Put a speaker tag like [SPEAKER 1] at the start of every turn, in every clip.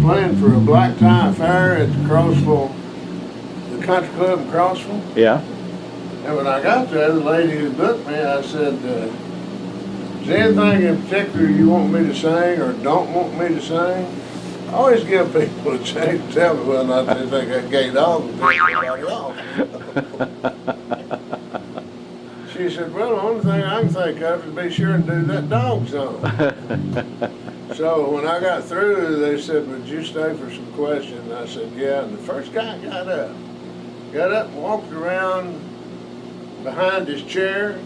[SPEAKER 1] playing for a black tie fair at the Crossville, the country club in Crossville.
[SPEAKER 2] Yeah.
[SPEAKER 1] And when I got there, the lady who booked me, I said, is there anything in particular you want me to sing or don't want me to sing? I always give people a chance to tell me whether or not they think that gay dog will piss somebody off. She said, well, the only thing I can think of is be sure and do that dog song. So when I got through, they said, would you stay for some questions? I said, yeah. And the first guy got up and walked around behind his chair,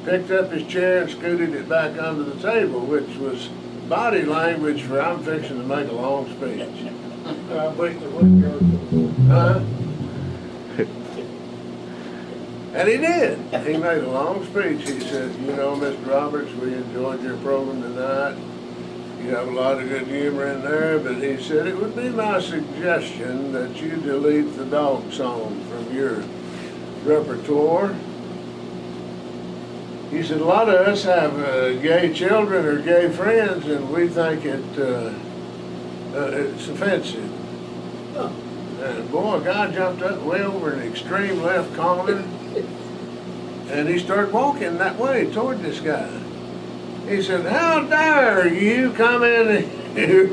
[SPEAKER 1] picked up his chair and scooted it back under the table, which was body language for I'm fixing to make a long speech. Huh? And he did. He made a long speech. He said, you know, Mr. Roberts, we enjoyed your program tonight. You have a lot of good humor in there, but he said it would be my suggestion that you delete the dog song from your repertoire. He said, a lot of us have gay children or gay friends, and we think it's offensive. And boy, a guy jumped up way over in the extreme left corner, and he started walking that way toward this guy. He said, how dare you come in here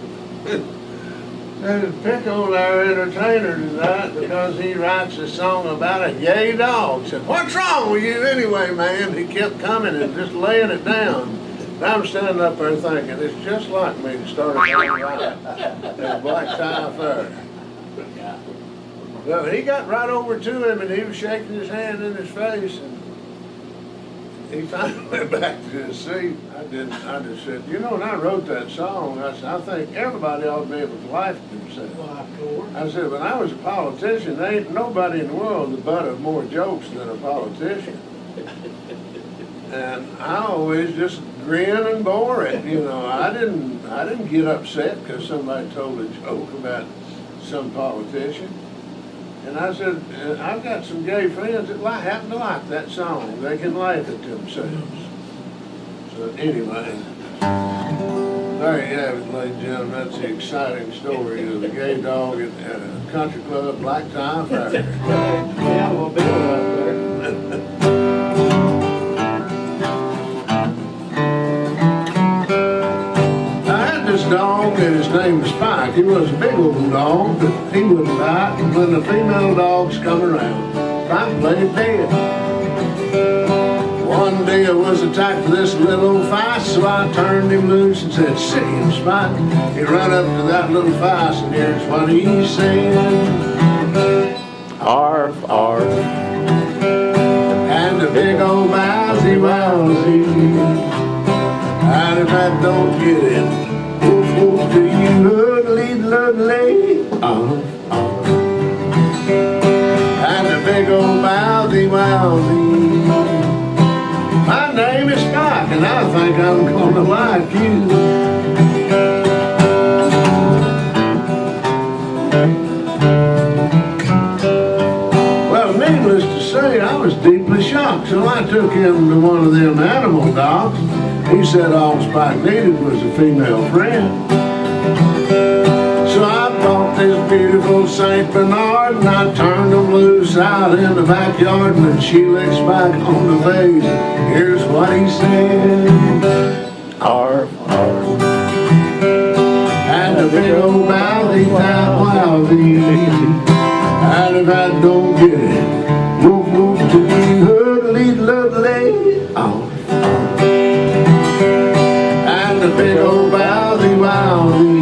[SPEAKER 1] and pick on our entertainer tonight because he writes a song about a gay dog. I said, what's wrong with you anyway, man? He kept coming and just laying it down. And I'm standing up there thinking, it's just like me to start a young right at a black tie fair. Well, he got right over to him and he was shaking his hand in his face, and he finally went back to his seat. I just said, you know, when I wrote that song, I said, I think everybody ought to be able to laugh at themselves. I said, when I was a politician, there ain't nobody in the world the butt of more jokes than a politician. And I always just grin and bore it, you know. I didn't get upset because somebody told a joke about some politician. And I said, I've got some gay friends that happen to like that song. They can laugh at themselves. So anyway, there you have it, ladies and gentlemen. That's the exciting story of the gay dog at a country club black tie fair.
[SPEAKER 3] Yeah, we'll be right there.
[SPEAKER 1] This dog, and his name was Spike. He was a big old dog, but he wouldn't bite. And when the female dogs come around, Spike played dead. One day I was attacked with this little old fice, so I turned him loose and said, sit him, Spike. He ran up to that little fice, and here's what he said.
[SPEAKER 2] Arf, arf.
[SPEAKER 1] And a big old wowsy, wowsy. And if I don't get it, woof to you, ugly, lovely, and a big old wowsy, wowsy. My name is Spike, and I think I'm gonna like you. Well, needless to say, I was deeply shocked, so I took him to one of them animal docs. He said all Spike needed was a female friend. So I bought this beautiful St. Bernard and I turned him loose out in the backyard, and when she licked Spike on the face, here's what he said.
[SPEAKER 2] Arf, arf.
[SPEAKER 1] And a big old wowsy, wowsy. And if I don't get it, woof woof to you, hurtly, lovely, and a big old wowsy, wowsy.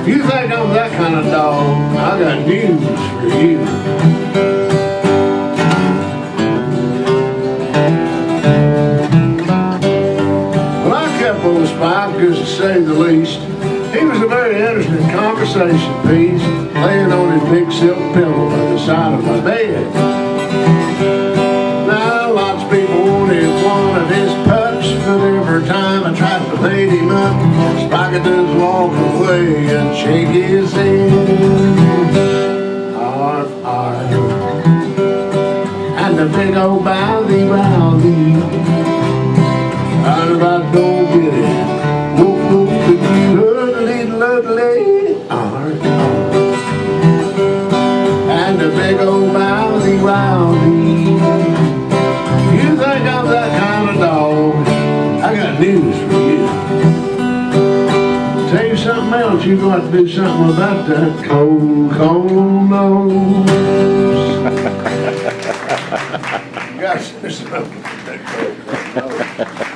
[SPEAKER 1] If you think I'm that kind of dog, I got news for you. Well, I kept on Spike, just to say the least. He was a very interesting conversation piece, laying on his big silk pillow by the side of my bed. Now, lots of people wanted one of his pups, but every time I tried to bait him up, Spike would just walk away and shake his head. Arf, arf. And the big old wowsy, wowsy. And if I don't get it, whoop, whoop, to you, else, you're going to have to do something about that cold, cold nose. You got to do something about that cold, cold nose.